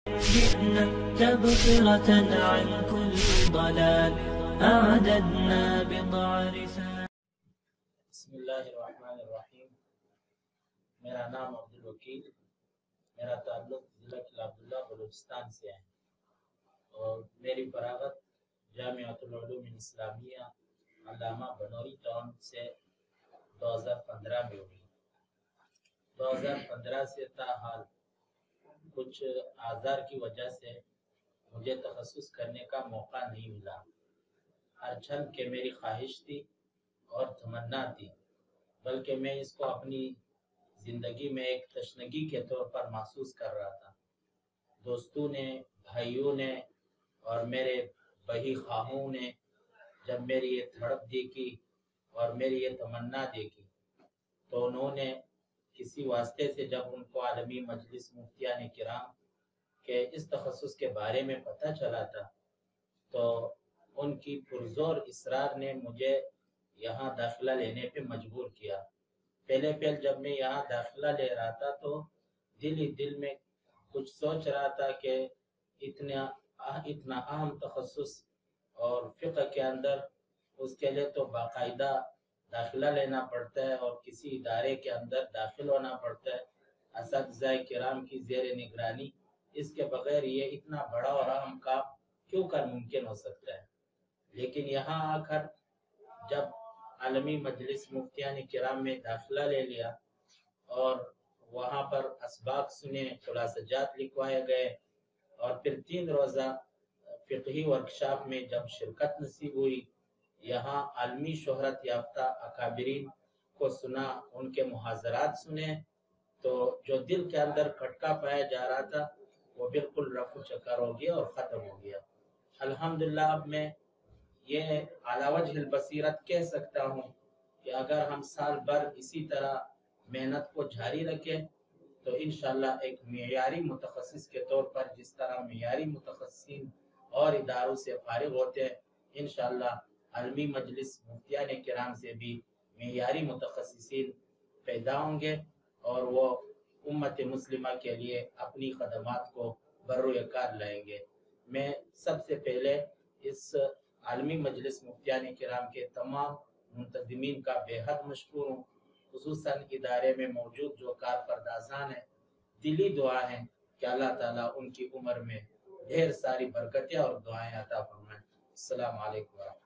جئنا تبصرة عن كل ضلال أعددنا بضع رسال. بسم اللہ الرحمن الرحیم. میرا نام عبدالوکیل، میرا تعلق ضلع قلعہ عبداللہ بلوچستان سے ہے اور میری فراغت جامعۃ العلوم الاسلامیہ علامہ بنوری ٹاؤن سے 2015 میں ہوئی. 2015 سے تاحال کچھ اعذار کی وجہ سے مجھے تخصص کرنے کا موقع نہیں ملا. ہرچند کہ میری خواہش تھی اور تمنا تھی، بلکہ میں اس کو اپنی زندگی میں ایک تشنگی کے طور پر محسوس کر رہا تھا. دوستوں نے، بھائیوں نے اور میرے بہی خواہوں نے جب میری یہ تڑپ دیکھی اور میری یہ تمنا دیکھی تو انہوں نے کسی واسطے سے جب ان کو عالمی مجلس مفتیان کرام کے اس تخصص کے بارے میں پتہ چلا تھا تو ان کی پرزور اصرار نے مجھے یہاں داخلہ لینے پہ مجبور کیا. پہلے جب میں یہاں داخلہ لے رہا تھا تو دل میں کچھ سوچ رہا تھا کہ اتنا اہم تخصص اور فقہ کے اندر اس کے لیے تو باقاعدہ داخلہ لینا پڑتا ہے اور کسی ادارے کے اندر داخل ہونا پڑتا ہے اساتذہ کرام کی زیر نگرانی. اس کے بغیر یہ اتنا بڑا اور اہم کام کیوں کر ممکن ہو سکتا ہے. لیکن یہاں آ کر جب عالمی مجلس مفتیان کرام میں داخلہ لے لیا اور وہاں پر اسباق سنے، خلاصہ جات لکھوائے گئے اور پھر 3 روزہ فقہی ورکشاپ میں جب شرکت نصیب ہوئی، یہاں عالمی شہرت یافتہ اکابرین کو سنا، ان کے محاضرات سنے تو جو دل کے اندر کھٹکا پایا جا رہا تھا وہ بالکل رفع چکر ہو گیا اور ختم ہو گیا. الحمدللہ اب میں یہ علی وجہ البصیرت کہہ سکتا ہوں کہ اگر ہم سال بھر اسی طرح محنت کو جاری رکھیں تو انشاءاللہ ایک معیاری متخصص کے طور پر جس طرح معیاری متخصصین اور اداروں سے فارغ ہوتے ہیں، انشاءاللہ عالمی مجلس مفتیان کرام سے بھی معیاری متخصصین پیدا ہوں گے اور وہ امت مسلمہ کے لیے اپنی خدمات کو بروئے کار لائیں گے. میں سب سے پہلے اس عالمی مجلس مفتیان کرام کے تمام منتظمین کا بے حد مشکور ہوں، خصوصاً ادارے میں موجود جو کارپردازان ہیں. دلی دعا ہے کہ اللہ تعالیٰ ان کی عمر میں ڈھیر ساری برکتیں اور دعائیں عطا فرمائیں. السلام علیکم ورحمۃ اللہ.